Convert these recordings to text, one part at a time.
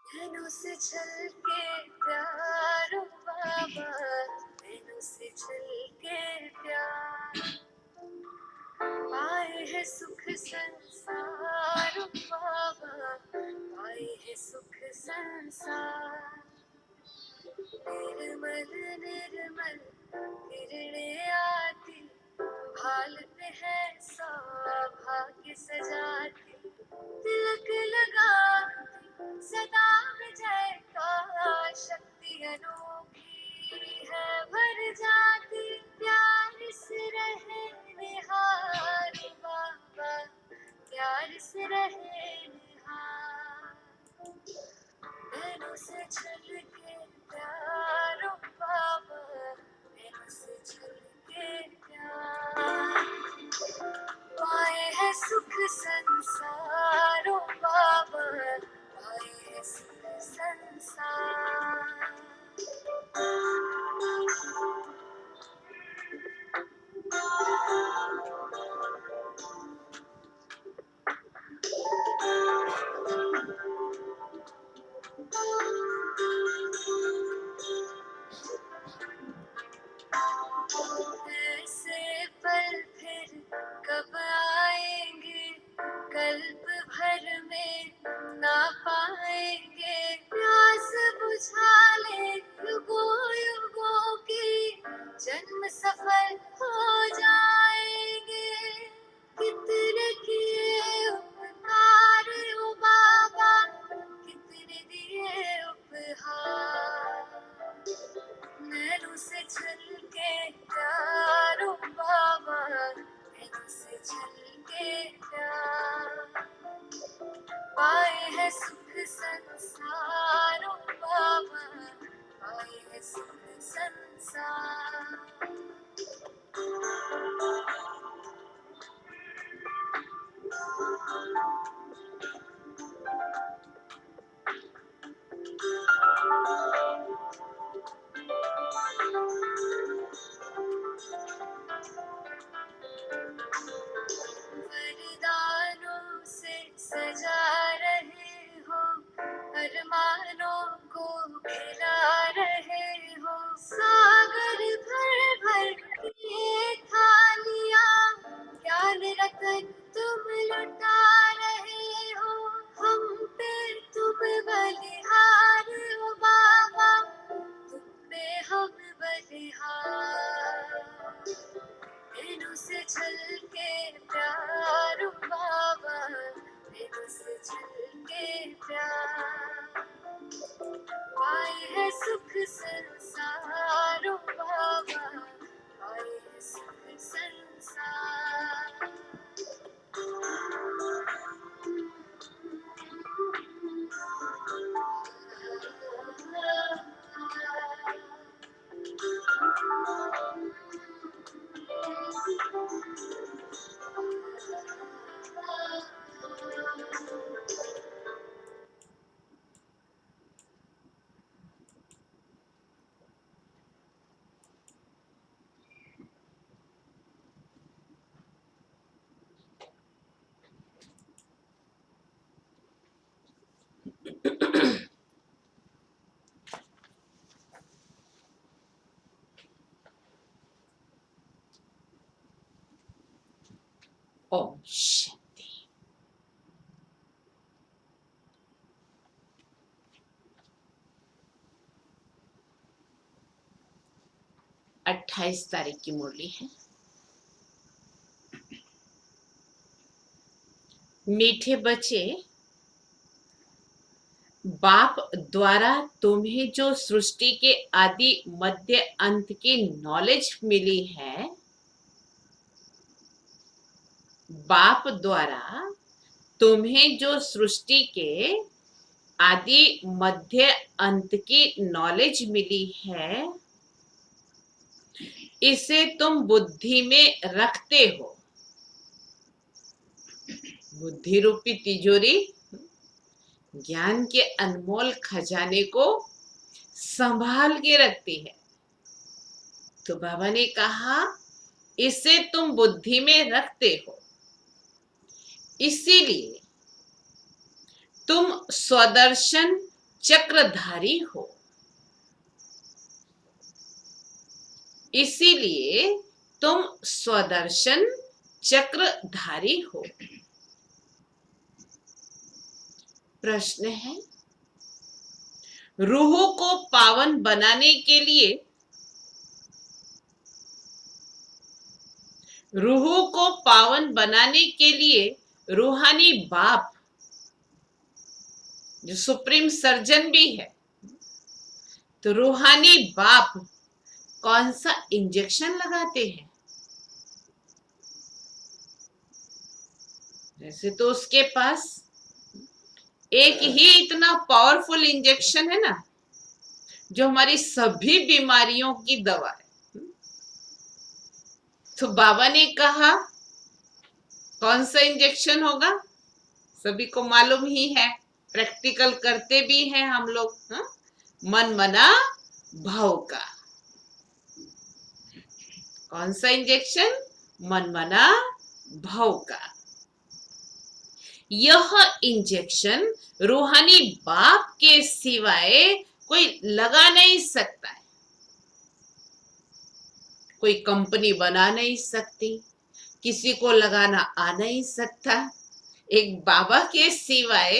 नैनों से छलके प्यारो बाबा, नैनों से छलके प्यार। आए है सुख संसार बाबा, आए है सुख संसार। निर्मल निर्मल किरणें आती, भालते हैं सौभाग्य सजाती। तिलक लगाती सदा विजय का, शक्ति अनोखी है भर जाती। प्यार से रहे निहार बाबा, प्यार से रहे निहार। नैनों से छलके प्यारो बाबा, नैनों से छलके प्यार। पाए है सुख संसारो बाबा, पाए है सुख संसार। ऐसे पल फिर कब आएंगे, कल्प भर में ना पाएंगे। प्यास बुझा ले युगों युगों की, जन्म सफल हो जाएंगे। कितने किए उपकार ओ बाबा, कितने दिए उपहार। नैनों से छलके प्यारो बाबा, नैनों से छलके प्यार। पाए है सुख संसारो बाबा, पाए है सुख संसार। वरदानों से सजा रहे हो, अरमानों को खिला रहे हो। सागर भर भर के थालियां, ज्ञान रतन तुम लुटा रहे हो। हम पे तुम बलिहार हो बाबा, तुम पे हम बलिहार। नैनों से छलके प्यारो बाबा, नैनों से छलके प्यार। आए है सुख संसारो बाबा, आए है सुख संसार। ओम शांति। अट्ठाईस तारीख की मुरली है। मीठे बच्चे, बाप द्वारा तुम्हें जो सृष्टि के आदि मध्य अंत की नॉलेज मिली है, बाप द्वारा तुम्हें जो सृष्टि के आदि मध्य अंत की नॉलेज मिली है, इसे तुम बुद्धि में रखते हो। बुद्धि रूपी तिजोरी ज्ञान के अनमोल खजाने को संभाल के रखती है। तो बाबा ने कहा, इसे तुम बुद्धि में रखते हो, इसीलिए तुम स्वदर्शन चक्रधारी हो, इसीलिए तुम स्वदर्शन चक्रधारी हो। प्रश्न है, रूह को पावन बनाने के लिए, रूह को पावन बनाने के लिए रूहानी बाप जो सुप्रीम सर्जन भी है, तो रूहानी बाप कौन सा इंजेक्शन लगाते हैं? वैसे तो उसके पास एक ही इतना पावरफुल इंजेक्शन है ना, जो हमारी सभी बीमारियों की दवा है। तो बाबा ने कहा कौन सा इंजेक्शन होगा, सभी को मालूम ही है, प्रैक्टिकल करते भी हैं हम लोग। मन मना भाव का। कौन सा इंजेक्शन? मन मना भाव का। यह इंजेक्शन रूहानी बाप के सिवाय कोई लगा नहीं सकता है। कोई कंपनी बना नहीं सकती, किसी को लगाना आ नहीं सकता। एक बाबा के सिवाय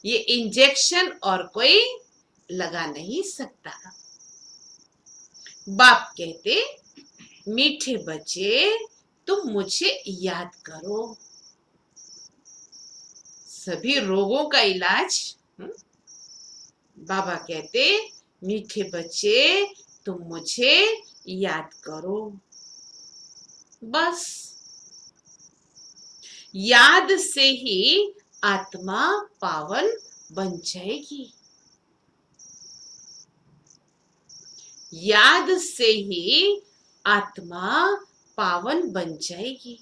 ये इंजेक्शन और कोई लगा नहीं सकता। बाप कहते, मीठे बच्चे तुम मुझे याद करो। सभी रोगों का इलाज बाबा कहते, मीठे बच्चे तुम मुझे याद करो। बस याद से ही आत्मा पावन बन जाएगी। याद से ही आत्मा पावन बन जाएगी।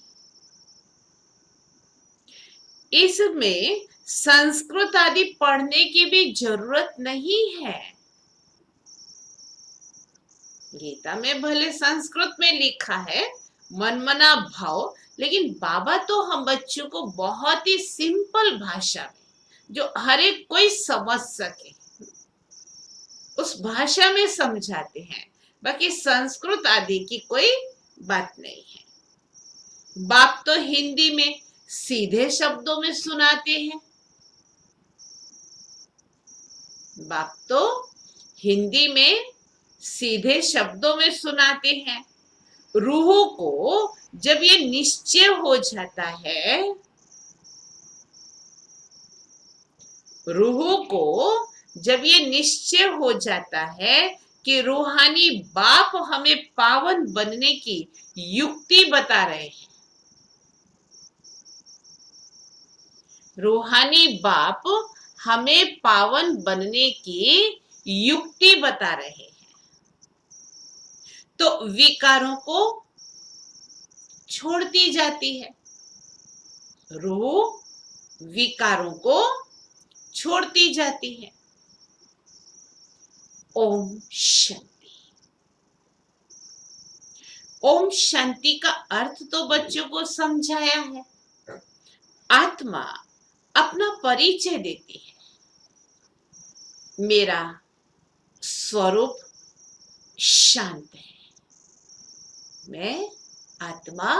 इसमें संस्कृत आदि पढ़ने की भी जरूरत नहीं है। गीता में भले संस्कृत में लिखा है मनमना भाव, लेकिन बाबा तो हम बच्चों को बहुत ही सिंपल भाषा में, जो हर एक कोई समझ सके, उस भाषा में समझाते हैं। बाकी संस्कृत आदि की कोई बात नहीं है। बाप तो हिंदी में सीधे शब्दों में सुनाते हैं। बाप तो हिंदी में सीधे शब्दों में सुनाते हैं। रूह को जब ये निश्चय हो जाता है, रूह को जब ये निश्चय हो जाता है कि रूहानी बाप हमें पावन बनने की युक्ति बता रहे हैं, रूहानी बाप हमें पावन बनने की युक्ति बता रहे हैं, तो विकारों को छोड़ती जाती है। रूह विकारों को छोड़ती जाती है। ओम शांति। ओम शांति का अर्थ तो बच्चों को समझाया है। आत्मा अपना परिचय देती है, मेरा स्वरूप शांत है। मैं आत्मा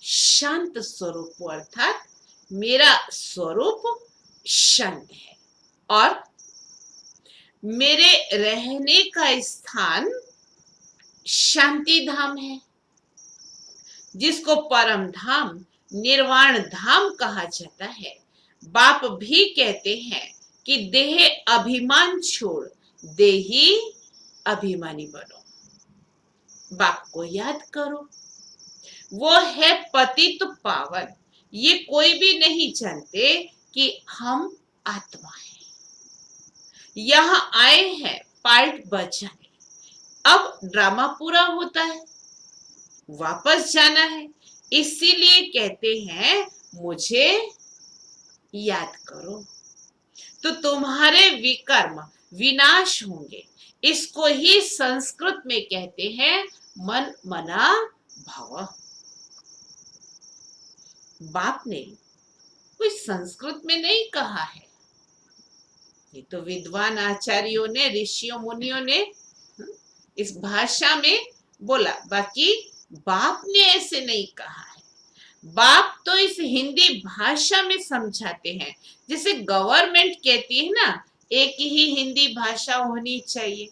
शांत स्वरूप हूं, अर्थात मेरा स्वरूप शांत है और मेरे रहने का स्थान शांति धाम है, जिसको परम धाम निर्वाण धाम कहा जाता है। बाप भी कहते हैं कि देह अभिमान छोड़ देही अभिमानी बनो। बाप को याद करो, वो है पतित पावन। ये कोई भी नहीं जानते कि हम आत्मा है, यहां आए हैं पार्ट बचाने। अब ड्रामा पूरा होता है, वापस जाना है, इसीलिए कहते हैं मुझे याद करो, तो तुम्हारे विकर्म विनाश होंगे। इसको ही संस्कृत में कहते हैं मन मना भाव। बाप ने कोई संस्कृत में नहीं कहा है, ये तो विद्वान आचार्यों ने, ऋषियों मुनियों ने इस भाषा में बोला, बाकी बाप ने ऐसे नहीं कहा है। बाप तो इस हिंदी भाषा में समझाते हैं। जैसे गवर्नमेंट कहती है ना, एक ही हिंदी भाषा होनी चाहिए।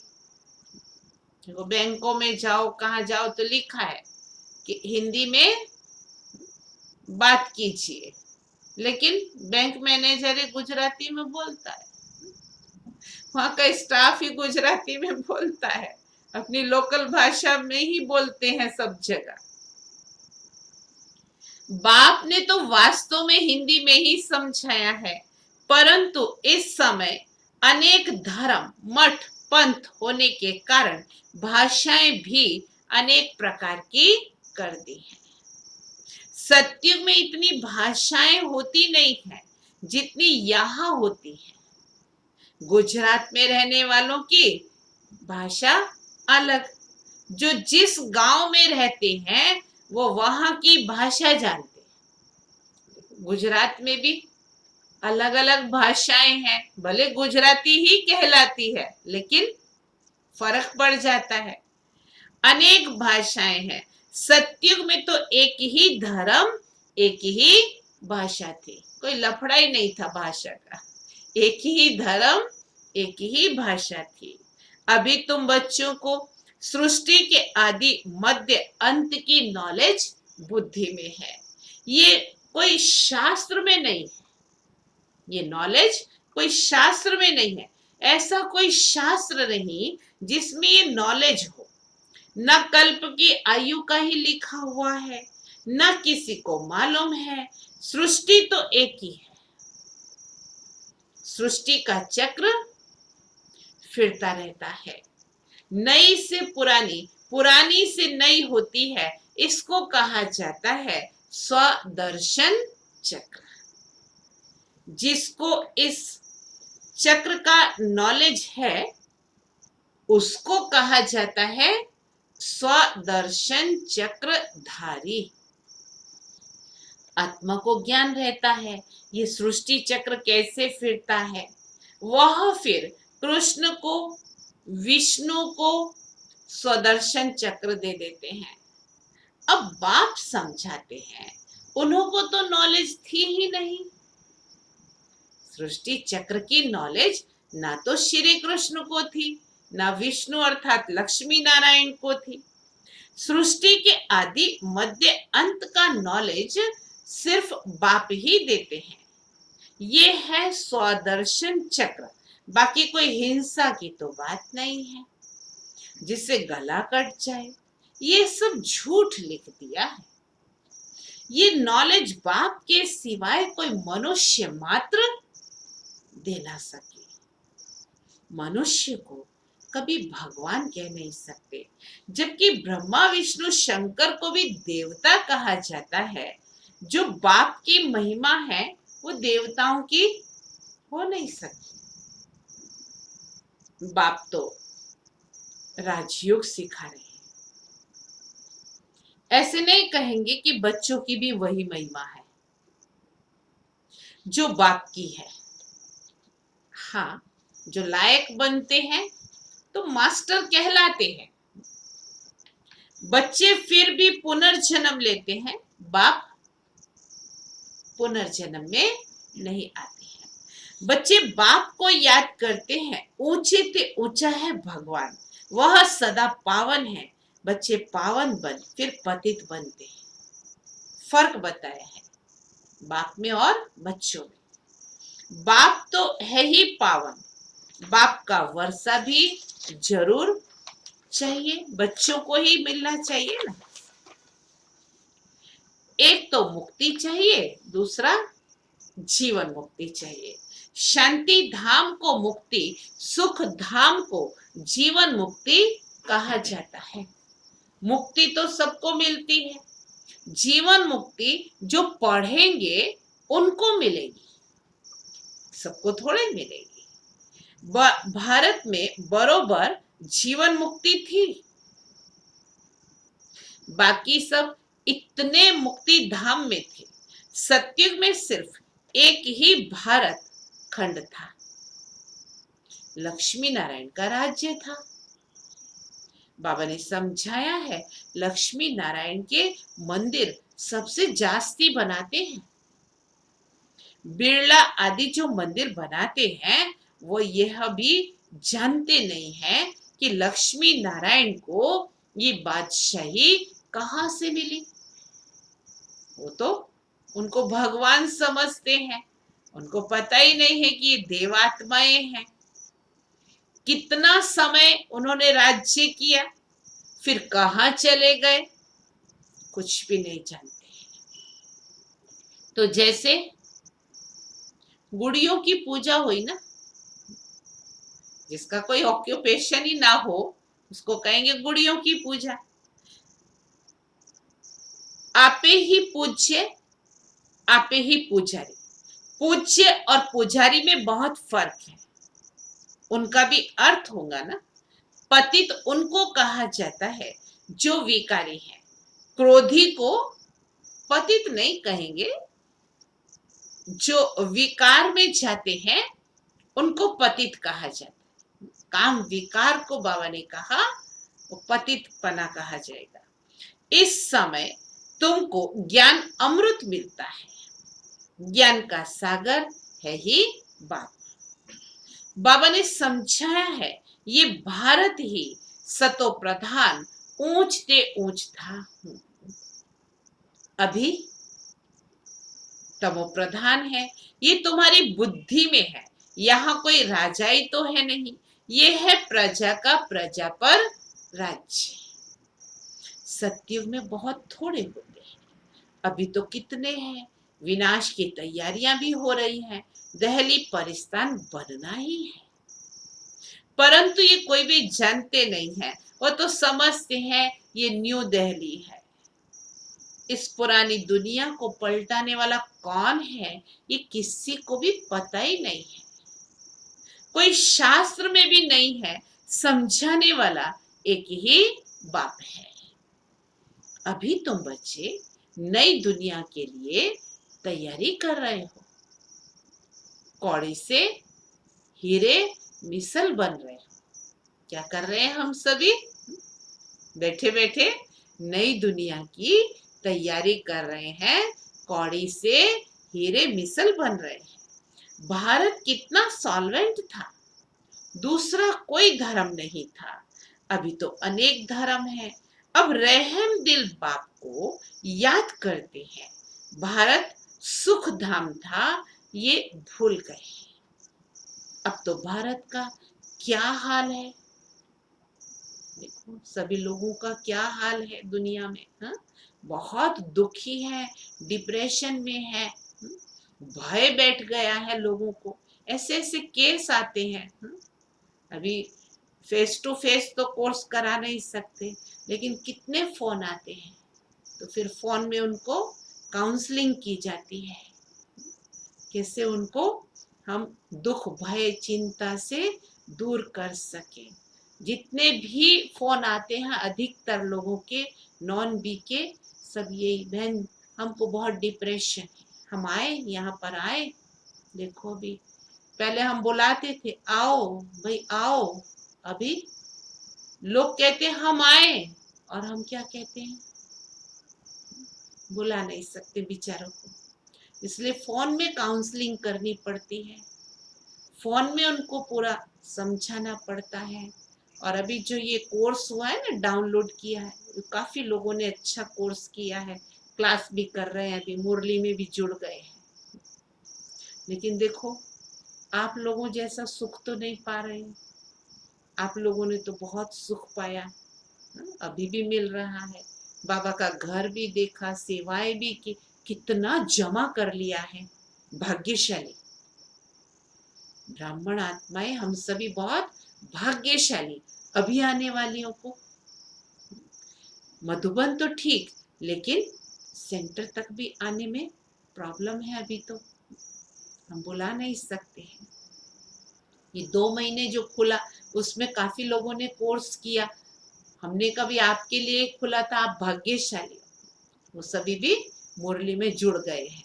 वो बैंकों में जाओ, कहाँ जाओ तो लिखा है कि हिंदी में बात कीजिए, लेकिन बैंक मैनेजर गुजराती में बोलता है, वहां का स्टाफ ही गुजराती में बोलता है, अपनी लोकल भाषा में ही बोलते हैं सब जगह। बाप ने तो वास्तव में हिंदी में ही समझाया है, परंतु इस समय अनेक धर्म, मठ, पंथ होने के कारण भाषाएं भी अनेक प्रकार की कर दी हैं। सत्युग में इतनी भाषाएं होती नहीं है जितनी यहाँ होती है। गुजरात में रहने वालों की भाषा अलग, जो जिस गांव में रहते हैं वो वहां की भाषा जानते हैं। गुजरात में भी अलग अलग भाषाएं हैं, भले गुजराती ही कहलाती है लेकिन फर्क पड़ जाता है। अनेक भाषाएं हैं। सतयुग में तो एक ही धर्म, एक ही भाषा थी, कोई लफड़ा ही नहीं था भाषा का। एक ही धर्म, एक ही भाषा थी। अभी तुम बच्चों को सृष्टि के आदि मध्य अंत की नॉलेज बुद्धि में है, ये कोई शास्त्र में नहीं है। ये नॉलेज कोई शास्त्र में नहीं है। ऐसा कोई शास्त्र नहीं जिसमें ये नॉलेज हो। न कल्प की आयु का ही लिखा हुआ है, न किसी को मालूम है। सृष्टि तो एक ही है। सृष्टि का चक्र फिरता रहता है, नई से पुरानी, पुरानी से नई होती है। इसको कहा जाता है स्वदर्शन चक्र। जिसको इस चक्र का नॉलेज है उसको कहा जाता है स्वदर्शन चक्रधारी। आत्मा को ज्ञान रहता है ये सृष्टि चक्र कैसे फिरता है। वह फिर कृष्ण को, विष्णु को स्वदर्शन चक्र दे देते हैं। अब बाप समझाते हैं, उन्होंने तो नॉलेज थी ही नहीं। सृष्टि चक्र की नॉलेज ना तो श्री कृष्ण को थी, ना विष्णु अर्थात लक्ष्मी नारायण को थी। सृष्टि के आदि मध्य अंत का नॉलेज सिर्फ बाप ही देते हैं। ये है स्वदर्शन चक्र। बाकी कोई हिंसा की तो बात नहीं है, जिससे गला कट जाए, ये सब झूठ लिख दिया है। ये नॉलेज बाप के सिवाय कोई मनुष्य मात्र दे ना सके। मनुष्य को कभी भगवान कह नहीं सकते, जबकि ब्रह्मा विष्णु शंकर को भी देवता कहा जाता है। जो बाप की महिमा है वो देवताओं की हो नहीं सकती। बाप तो राजयोग सिखा रहे हैं। ऐसे नहीं कहेंगे कि बच्चों की भी वही महिमा है जो बाप की है। हाँ, जो लायक बनते हैं तो मास्टर कहलाते हैं। बच्चे फिर भी पुनर्जन्म लेते हैं, बाप पुनर्जन्म में नहीं आते हैं। बच्चे बाप को याद करते हैं। ऊंचे से ऊंचा है भगवान, वह सदा पावन है। बच्चे पावन बन फिर पतित बनते हैं। फर्क बताया है बाप में और बच्चों में। बाप तो है ही पावन, बाप का वर्षा भी जरूर चाहिए, बच्चों को ही मिलना चाहिए ना। एक तो मुक्ति चाहिए, दूसरा जीवन मुक्ति चाहिए। शांति धाम को मुक्ति, सुख धाम को जीवन मुक्ति कहा जाता है। मुक्ति तो सबको मिलती है, जीवन मुक्ति जो पढ़ेंगे उनको मिलेगी, सबको थोड़े मिलेगी। भारत में बरोबर जीवन मुक्ति थी, बाकी सब इतने मुक्ति धाम में थे। सतयुग में सिर्फ एक ही भारत खंड था। लक्ष्मी नारायण का राज्य था। बाबा ने समझाया है, लक्ष्मी नारायण के मंदिर सबसे जास्ती बनाते हैं। बिरला आदि जो मंदिर बनाते हैं वो यह भी जानते नहीं है कि लक्ष्मी नारायण को ये बादशाही कहाँ से मिली। वो तो उनको भगवान समझते हैं, उनको पता ही नहीं है कि ये देवात्माएं हैं। कितना समय उन्होंने राज्य किया, फिर कहाँ चले गए, कुछ भी नहीं जानते। तो जैसे गुड़ियों की पूजा हुई ना, जिसका कोई ऑक्यूपेशन ही ना हो उसको कहेंगे गुड़ियों की पूजा। आपे ही पूज्य, आपे ही पुजारी। पूज्य और पुजारी में बहुत फर्क है, उनका भी अर्थ होगा ना। पतित उनको कहा जाता है जो विकारी है। क्रोधी को पतित नहीं कहेंगे, जो विकार में जाते हैं उनको पतित कहा जाता है। काम विकार को बाबा ने कहा वो पतित पना कहा जाएगा। इस समय तुमको ज्ञान अमृत मिलता है, ज्ञान का सागर है ही बात। बाबा ने समझाया है ये भारत ही सतो प्रधान ऊंचते ऊंच था, अभी तमो प्रधान है। ये तुम्हारी बुद्धि में है, यहाँ कोई राजाई तो है नहीं, ये है प्रजा का प्रजा पर राज्य। सतयुग में बहुत थोड़े होते हैं, अभी तो कितने हैं। विनाश की तैयारियां भी हो रही हैं, दहली परिस्तान बनना ही है। परंतु ये कोई भी जानते नहीं है, वो तो समझते हैं ये न्यू दिल्ली है। इस पुरानी दुनिया को पलटाने वाला कौन है ये किसी को भी पता ही नहीं है, कोई शास्त्र में भी नहीं है। समझाने वाला एक ही बाप है। अभी तुम बच्चे नई दुनिया के लिए तैयारी कर रहे हो, कौड़ी से हीरे मिसल बन रहे हो। क्या कर रहे हैं हम सभी? बैठे बैठे नई दुनिया की तैयारी कर रहे हैं, कौड़ी से हीरे मिसल बन रहे हैं। भारत कितना सॉल्वेंट था, दूसरा कोई धर्म नहीं था, अभी तो अनेक धर्म है। अब रहम दिल बाप को याद करते हैं, भारत सुख धाम था ये भूल गए। अब तो भारत का क्या हाल है, देखो सभी लोगों का क्या हाल है दुनिया में। हा? बहुत दुखी है, डिप्रेशन में है, भय बैठ गया है लोगों को। ऐसे ऐसे केस आते हैं। अभी फेस टू फेस तो कोर्स करा नहीं सकते, लेकिन कितने फोन आते हैं, तो फिर फोन में उनको काउंसलिंग की जाती है, कैसे उनको हम दुख भय चिंता से दूर कर सके। जितने भी फोन आते हैं अधिकतर लोगों के नॉन बी के सब यही, बहन हमको बहुत डिप्रेशन है, हम आए यहाँ पर आए। देखो भी पहले हम बुलाते थे आओ भाई आओ, अभी लोग कहते हैं हम आए और हम क्या कहते हैं, बुला नहीं सकते बेचारों को। इसलिए फोन में काउंसलिंग करनी पड़ती है, फोन में उनको पूरा समझाना पड़ता है। और अभी जो ये कोर्स हुआ है ना, डाउनलोड किया है, काफी लोगों ने अच्छा कोर्स किया है, क्लास भी कर रहे हैं, अभी मुरली में भी जुड़ गए हैं। लेकिन देखो आप लोगों जैसा सुख तो नहीं पा रहे हैं, आप लोगों ने तो बहुत सुख पाया, अभी भी मिल रहा है। बाबा का घर भी देखा, सेवाएं भी की, कितना जमा कर लिया है, भाग्यशाली ब्राह्मण आत्माएं हम सभी बहुत भाग्यशाली। अभी आने वालियों को मधुबन तो ठीक, लेकिन सेंटर तक भी आने में प्रॉब्लम है, अभी तो हम बुला नहीं सकते हैं। ये 2 महीने जो खुला उसमें काफी लोगों ने कोर्स किया, हमने कभी आपके लिए खुला था, आप भाग्यशाली, वो सभी भी मुरली में जुड़ गए हैं।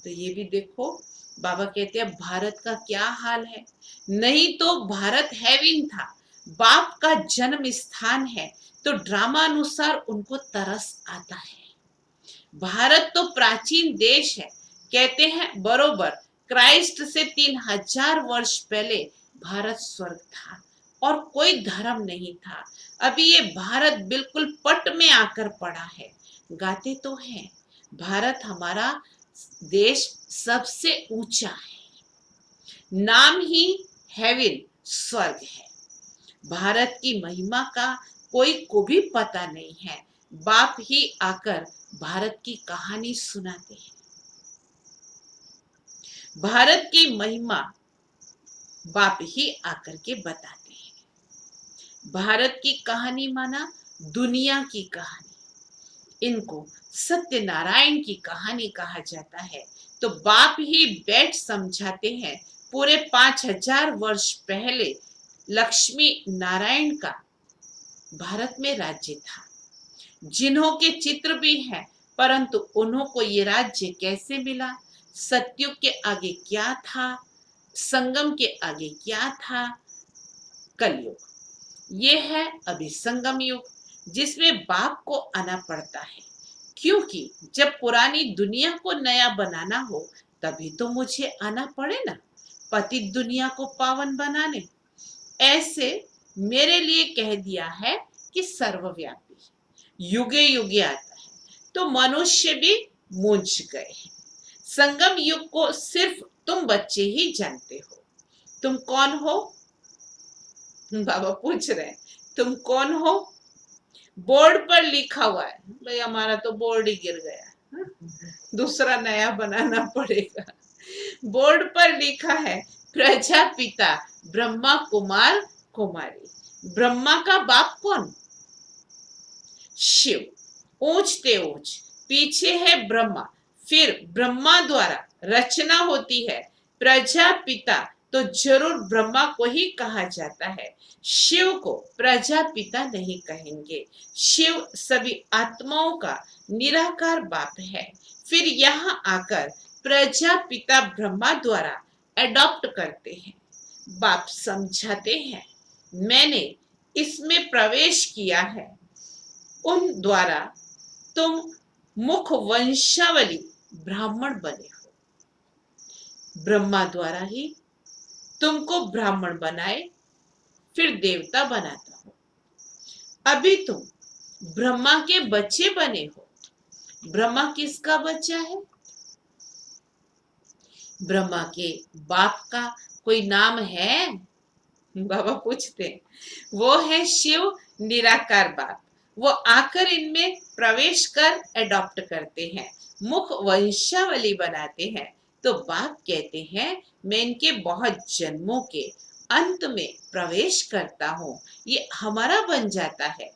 तो ये भी देखो बाबा कहते हैं भारत का क्या हाल है, नहीं तो भारत हेवन था, बाप का जन्म स्थान है, तो ड्रामा अनुसार उनको तरस आता है। भारत तो प्राचीन देश है, कहते हैं बरोबर क्राइस्ट से 3000 वर्ष पहले भारत स्वर्ग था और कोई धर्म नहीं था। अभी ये भारत बिल्कुल पट में आकर पड़ा है। गाते तो हैं भारत हमारा देश सबसे ऊंचा है, नाम ही हेवन स्वर्ग है। भारत की महिमा का कोई को भी पता नहीं है, बाप ही आकर भारत की कहानी सुनाते हैं। भारत की महिमा बाप ही आकर के बताते हैं। भारत की कहानी माना दुनिया की कहानी, इनको सत्यनारायण की कहानी कहा जाता है। तो बाप ही बैठ समझाते हैं। पूरे 5000 वर्ष पहले लक्ष्मी नारायण का भारत में राज्य था, जिन्हों के चित्र भी हैं, परंतु उन्हों को ये राज्य कैसे मिला, सतयुग के आगे क्या था, संगम के आगे क्या था, कलयुग, ये है अभी संगम युग, जिसमें बाप को आना पड़ता है। क्योंकि जब पुरानी दुनिया को नया बनाना हो तभी तो मुझे आना पड़े ना, पतित दुनिया को पावन बनाने। ऐसे मेरे लिए कह दिया है कि सर्वव्यापी युगे युगे आता है, तो मनुष्य भी मूंझ गए हैं। संगम युग को सिर्फ तुम बच्चे ही जानते हो। तुम कौन हो? बाबा पूछ रहे हैं, तुम कौन हो? बोर्ड पर लिखा हुआ है, भाई हमारा तो बोर्ड ही गिर गया, दूसरा नया बनाना पड़ेगा। बोर्ड पर लिखा है प्रजापिता ब्रह्मा कुमार कुमारी। ब्रह्मा का बाप कौन? शिव। ऊंचते ऊंच पीछे है ब्रह्मा, फिर ब्रह्मा द्वारा रचना होती है। प्रजापिता तो जरूर ब्रह्मा को ही कहा जाता है, शिव को प्रजापिता नहीं कहेंगे। शिव सभी आत्माओं का निराकार बाप है। फिर यहाँ आकर प्रजापिता ब्रह्मा द्वारा एडॉप्ट करते हैं। बाप समझाते हैं, मैंने इसमें प्रवेश किया है, उन द्वारा तुम मुख वंशावली ब्राह्मण बने हो। ब्रह्मा द्वारा ही तुमको ब्राह्मण बनाए, फिर देवता बनाता हो। अभी तुम ब्रह्मा के बच्चे बने हो। ब्रह्मा किसका बच्चा है? ब्रह्मा के बाप का कोई नाम है? बाबा पूछते हैं। वो है शिव निराकार बाप। वो आकर इनमें प्रवेश कर एडॉप्ट करते हैं, मुख वंशावली बनाते हैं। तो बाप कहते हैं, मैं इनके बहुत जन्मों के अंत में प्रवेश करता हूँ, ये हमारा बन जाता है।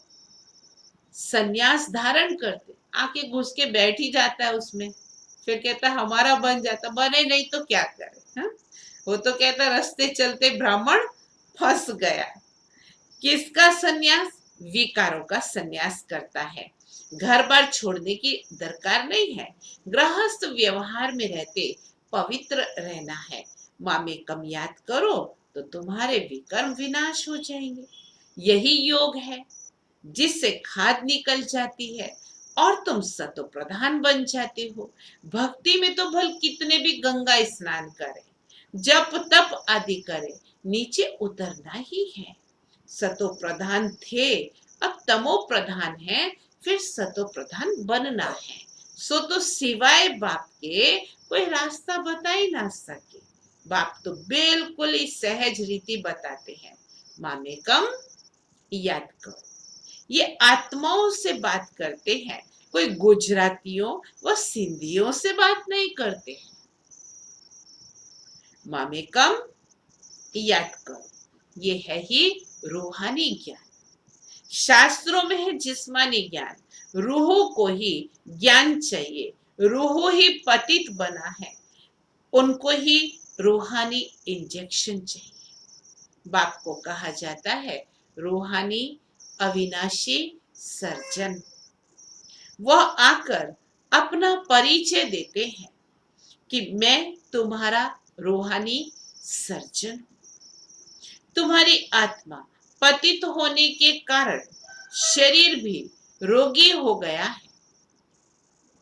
संन्यास धारण करते, आके घुस के बैठ ही जाता है उसमें, फिर कहता है हमारा बन जाता, बने नहीं तो क्या करे। हाँ? वो तो कहता रास्ते चलते ब्राह्मण फंस गया। किसका सन्यास? विकारों का सन्यास करता है। घर बार छोड़ने की दरकार नहीं है, गृहस्थ व्यवहार में रहते पवित्र रहना है। माँ में कम याद करो तो तुम्हारे विकर्म विनाश हो जाएंगे। यही योग है जिससे खाद निकल जाती है और तुम सतो प्रधान बन जाते हो। भक्ति में तो भल कितने भी गंगा स्नान करें, जप तप आदि करें, नीचे उतरना ही है। सतो प्रधान थे, अब तमो प्रधान है, फिर सतो प्रधान बनना है। सो तो सिवाय बाप के कोई रास्ता बता ही ना सके। बाप तो बिल्कुल ही सहज रीति बताते हैं। माँ में कम याद करो। ये आत्माओं से बात करते हैं, कोई गुजरातियों व सिंधियों से बात नहीं करते हैं। माँ में कम याद करो, ये है ही रूहानी ज्ञान। शास्त्रों में है जिस्मानी ज्ञान, रूहों को ही ज्ञान चाहिए। रूह ही पतित बना है, उनको ही रूहानी इंजेक्शन चाहिए। बाप को कहा जाता है रूहानी अविनाशी सर्जन। वह आकर अपना परिचय देते हैं कि मैं तुम्हारा रूहानी सर्जन हूं। तुम्हारी आत्मा पतित होने के कारण शरीर भी रोगी हो गया है।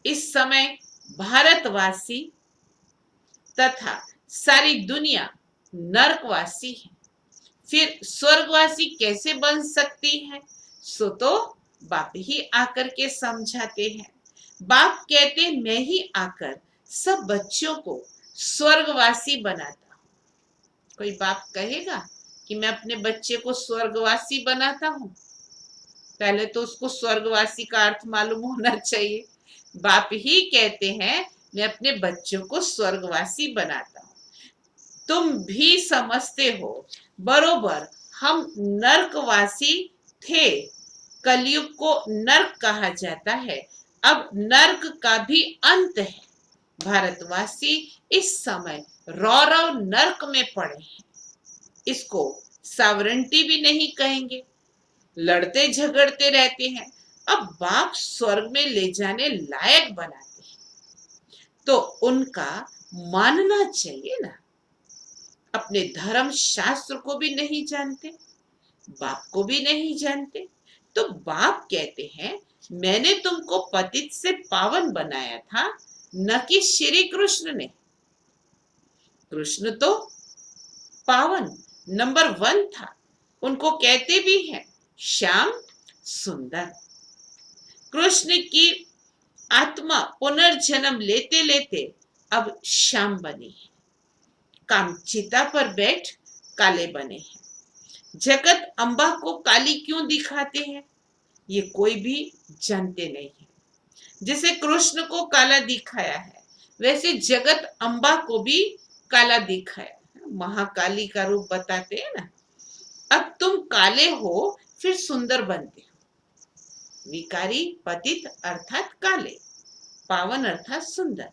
इस समय भारतवासी तथा सारी दुनिया नरकवासी है। फिर स्वर्गवासी कैसे बन सकती है? सो तो बाप ही आकर के समझाते हैं। बाप कहते मैं ही आकर सब बच्चों को स्वर्गवासी बनाता हूं। कोई बाप कहेगा कि मैं अपने बच्चे को स्वर्गवासी बनाता हूं? पहले तो उसको स्वर्गवासी का अर्थ मालूम होना चाहिए। बाप ही कहते हैं मैं अपने बच्चों को स्वर्गवासी बनाता हूं। तुम भी समझते हो बरोबर हम नरकवासी थे। कलयुग को नरक कहा जाता है। अब नरक का भी अंत है। भारतवासी इस समय रौरव नरक में पड़े हैं। इसको सावरंटी भी नहीं कहेंगे। लड़ते झगड़ते रहते हैं। अब बाप स्वर्ग में ले जाने लायक बनाते हैं तो उनका मानना चाहिए ना। अपने धर्म शास्त्र को भी नहीं जानते, बाप को भी नहीं जानते, तो बाप कहते हैं मैंने तुमको पतित से पावन बनाया था, न कि श्री कृष्ण ने। कृष्ण तो पावन नंबर 1 था। उनको कहते भी हैं श्याम सुंदर। कृष्ण की आत्मा पुनर्जन्म लेते लेते अब श्याम बनी है। कामचिता पर बैठ काले बने हैं। जगत अम्बा को काली क्यों दिखाते हैं ये कोई भी जानते नहीं है। जैसे कृष्ण को काला दिखाया है वैसे जगत अम्बा को भी काला दिखाया है। महाकाली का रूप बताते हैं ना। अब तुम काले हो फिर सुंदर बनते हो। विकारी पतित अर्थात काले, पावन अर्थात सुंदर।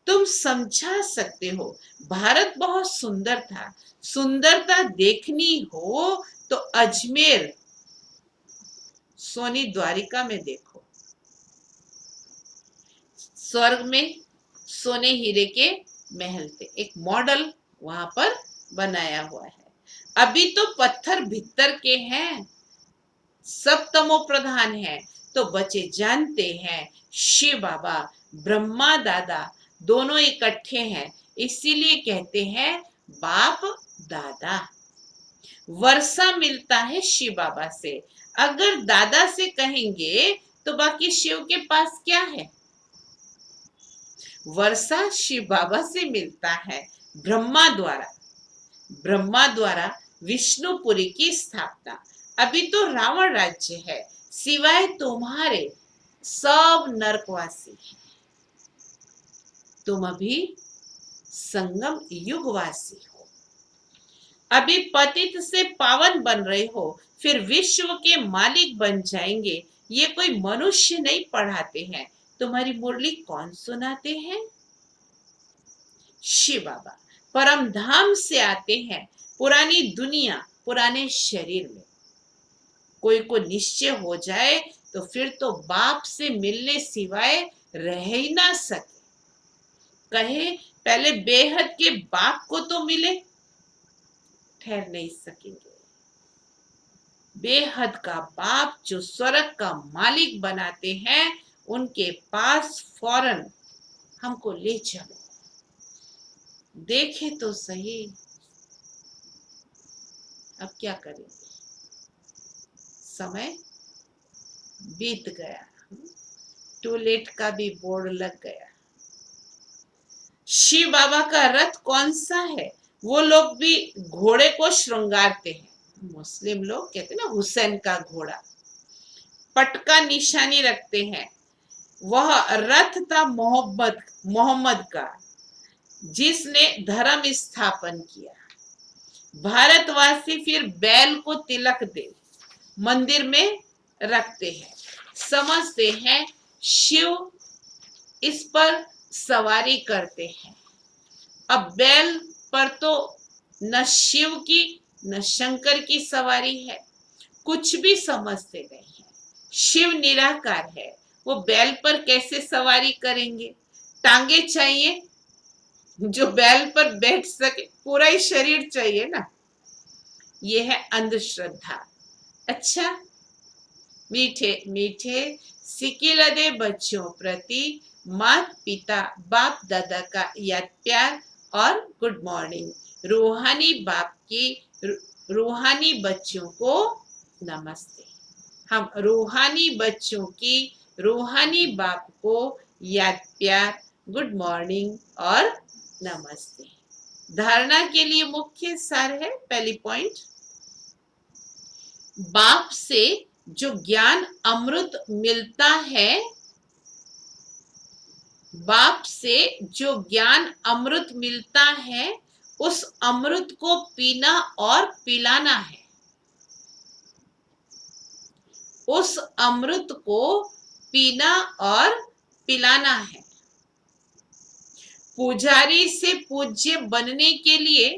तुम समझा सकते हो भारत बहुत सुंदर था। सुंदरता देखनी हो तो अजमेर सोनी द्वारिका में देखो। स्वर्ग में सोने हीरे के महल थे। एक मॉडल वहां पर बनाया हुआ है। अभी तो पत्थर भित्तर के हैं, सब तमो प्रधान है। तो बच्चे जानते हैं शिव बाबा ब्रह्मा दादा दोनों इकट्ठे हैं। इसीलिए कहते हैं बाप दादा। वर्षा मिलता है शिव बाबा से। अगर दादा से कहेंगे तो बाकी शिव के पास क्या है? वर्षा शिव बाबा से मिलता है ब्रह्मा द्वारा। ब्रह्मा द्वारा विष्णुपुरी की स्थापना। अभी तो रावण राज्य है, सिवाय तुम्हारे सब नरकवासी हैं। तुम अभी संगम युगवासी हो। अभी पतित से पावन बन रहे हो, फिर विश्व के मालिक बन जाएंगे। ये कोई मनुष्य नहीं पढ़ाते हैं। तुम्हारी मुरली कौन सुनाते हैं? शिव बाबा परम धाम से आते हैं, पुरानी दुनिया पुराने शरीर में। कोई को निश्चय हो जाए तो फिर तो बाप से मिलने सिवाय रह ही ना सके। कहे पहले बेहद के बाप को तो मिले, ठहर नहीं सकेंगे। बेहद का बाप जो स्वर्ग का मालिक बनाते हैं उनके पास फौरन हमको ले चलो, देखे तो सही। अब क्या करेंगे? समय बीत गया, टूलेट का भी बोर्ड लग गया। शिव बाबा का रथ कौन सा है? वो लोग भी घोड़े को श्रृंगारते हैं। मुस्लिम लोग कहते हैं ना हुसैन का घोड़ा, पटका निशानी रखते हैं। वह रथ था मोहम्मद का, जिसने धर्म स्थापन किया। भारतवासी फिर बैल को तिलक दे मंदिर में रखते हैं। समझते हैं शिव इस पर सवारी करते हैं। अब बैल पर तो न शिव की न शंकर की सवारी है। कुछ भी समझते नहीं है। शिव निराकार है, वो बैल पर कैसे सवारी करेंगे? टांगे चाहिए जो बैल पर बैठ सके, पूरा ही शरीर चाहिए ना, ये है अंधश्रद्धा। अच्छा, मीठे मीठे सिकिलदे बच्चों प्रति माता पिता बाप दादा का याद प्यार और गुड मॉर्निंग। रूहानी बाप की रूहानी बच्चों को नमस्ते। हम रूहानी बच्चों की रूहानी बाप को याद प्यार, गुड मॉर्निंग और नमस्ते। धारणा के लिए मुख्य सार है, पहली पॉइंट, बाप से जो ज्ञान अमृत मिलता है, बाप से जो ज्ञान अमृत मिलता है, उस अमृत को पीना और पिलाना है। उस अमृत को पीना और पिलाना है। पुजारी से पूज्य बनने के लिए,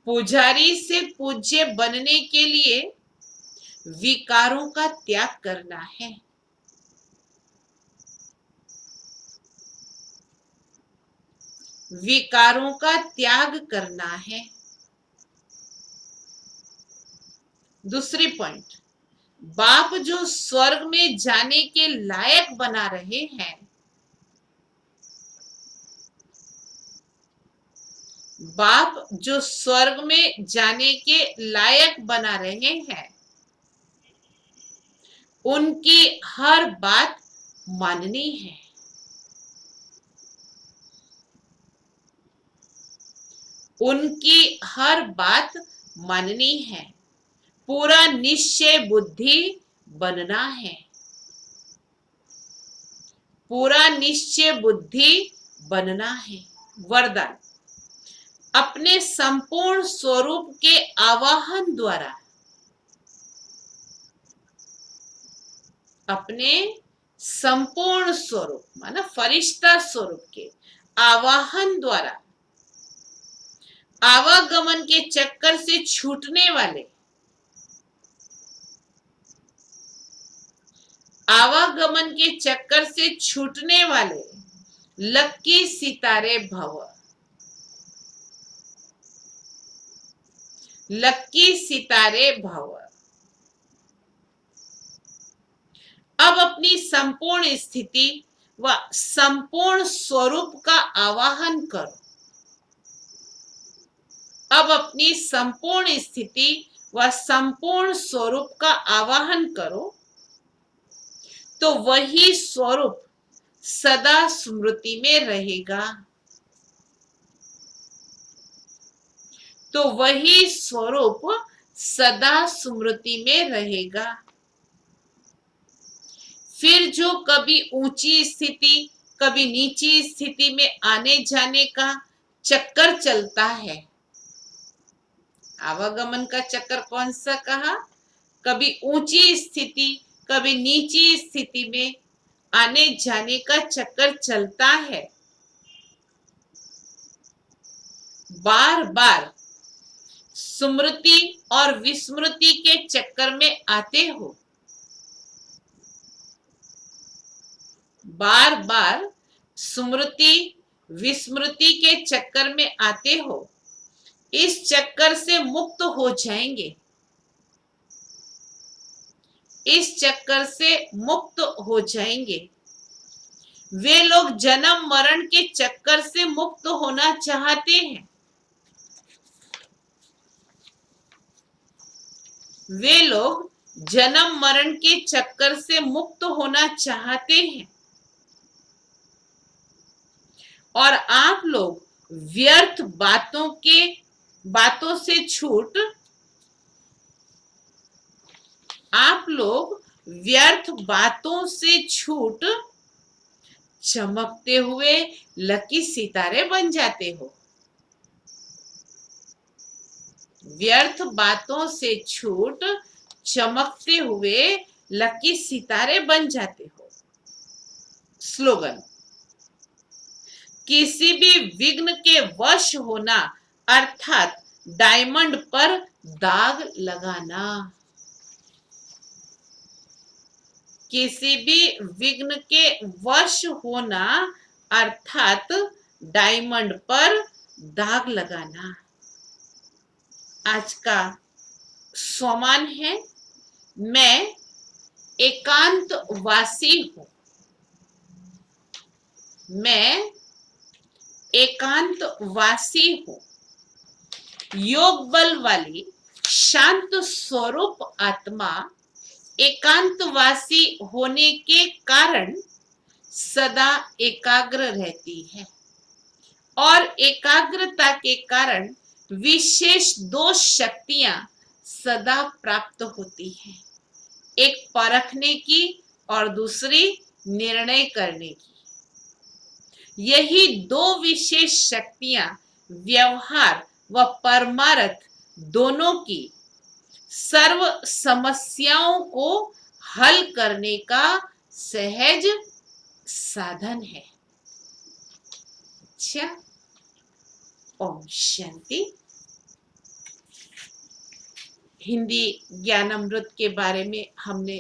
पुजारी से पूज्य बनने के लिए विकारों का त्याग करना है। विकारों का त्याग करना है। दूसरी पॉइंट, बाप जो स्वर्ग में जाने के लायक बना रहे हैं, बाप जो स्वर्ग में जाने के लायक बना रहे हैं, उनकी हर बात माननी है। उनकी हर बात माननी है। पूरा निश्चय बुद्धि बनना है। पूरा निश्चय बुद्धि बनना है। वरदान, अपने संपूर्ण स्वरूप के आवाहन द्वारा, अपने संपूर्ण स्वरूप माना फरिश्ता स्वरूप के आवाहन द्वारा आवागमन के चक्कर से छूटने वाले, आवागमन के चक्कर से छूटने वाले लक्की सितारे भव, लक्की सितारे भव। अब अपनी संपूर्ण स्थिति व संपूर्ण स्वरूप का आवाहन करो। अब अपनी संपूर्ण स्थिति व संपूर्ण स्वरूप का आवाहन करो, तो वही स्वरूप सदा स्मृति में रहेगा। तो वही स्वरूप सदा स्मृति में रहेगा। फिर जो कभी ऊंची स्थिति, कभी नीची स्थिति में आने जाने का चक्कर चलता है, आवागमन का चक्कर कौन सा कहा? कभी ऊंची स्थिति, कभी नीची स्थिति में आने जाने का चक्कर चलता है। बार बार स्मृति और विस्मृति के चक्कर में आते हो। बार बार स्मृति विस्मृति के चक्कर में आते हो। इस चक्कर से मुक्त हो जाएंगे। इस चक्कर से मुक्त हो जाएंगे। वे लोग जन्म मरण के चक्कर से मुक्त होना चाहते हैं। वे लोग जन्म मरण के चक्कर से मुक्त होना चाहते हैं। और आप लोग व्यर्थ बातों से छूट, आप लोग व्यर्थ बातों से छूट चमकते हुए लकी सितारे बन जाते हो। व्यर्थ बातों से छूट चमकते हुए लकी सितारे बन जाते हो। स्लोगन, किसी भी विघ्न के वश होना अर्थात डायमंड पर दाग लगाना। किसी भी विघ्न के वश होना अर्थात डायमंड पर दाग लगाना। आज का सोमान है, मैं एकांतवासी हूं। मैं एकांतवासी हूं। योग बल वाली शांत स्वरूप आत्मा एकांतवासी होने के कारण सदा एकाग्र रहती है और एकाग्रता के कारण विशेष दो शक्तियां सदा प्राप्त होती हैं, एक परखने की और दूसरी निर्णय करने की। यही दो विशेष शक्तियां व्यवहार व परमार्थ दोनों की सर्व समस्याओं को हल करने का सहज साधन है। अच्छा, ओम शांति। हिंदी ज्ञानामृत के बारे में हमने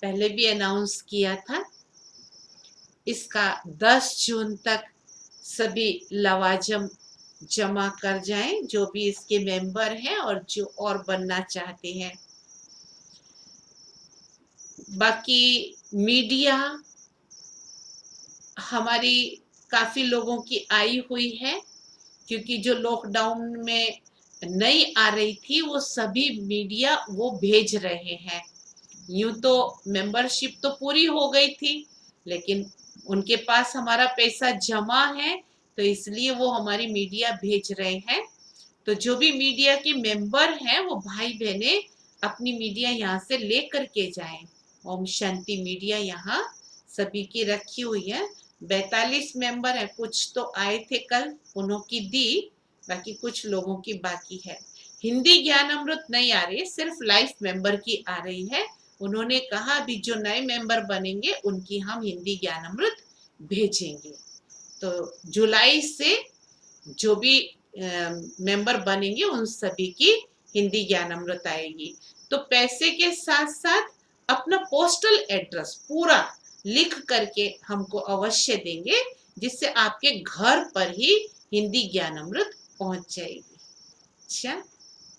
पहले भी अनाउंस किया था। इसका 10 जून तक सभी लवाजम जमा कर जाएं, जो भी इसके मेंबर हैं और जो और बनना चाहते हैं। बाकी मीडिया हमारी काफी लोगों की आई हुई है, क्योंकि जो लॉकडाउन में नहीं आ रही थी वो सभी मीडिया वो भेज रहे हैं। यूं तो मेंबरशिप तो पूरी हो गई थी, लेकिन उनके पास हमारा पैसा जमा है, तो इसलिए वो हमारी मीडिया भेज रहे हैं। तो जो भी मीडिया के मेंबर हैं वो भाई बहने अपनी मीडिया यहाँ से लेकर के जाएं। ओम शांति मीडिया यहाँ सभी की रखी हुई है। 42 मेंबर हैं, कुछ तो आए थे कल, उन्हों की दी, बाकी कुछ लोगों की बाकी है। हिंदी ज्ञान अमृत नहीं आ रही है, सिर्फ लाइफ मेंबर की आ रही है। उन्होंने कहा अभी जो नए मेंबर बनेंगे उनकी हम हिंदी ज्ञान अमृत भेजेंगे। तो जुलाई से जो भी मेंबर बनेंगे उन सभी की हिंदी ज्ञान अमृत आएगी। तो पैसे के साथ साथ अपना पोस्टल एड्रेस पूरा लिख करके हमको अवश्य देंगे, जिससे आपके घर पर ही हिंदी ज्ञान अमृत पहुंच जाएगी। अच्छा,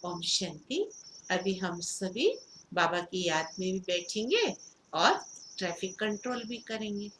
ओम शांति। अभी हम सभी बाबा की याद में भी बैठेंगे और ट्रैफिक कंट्रोल भी करेंगे।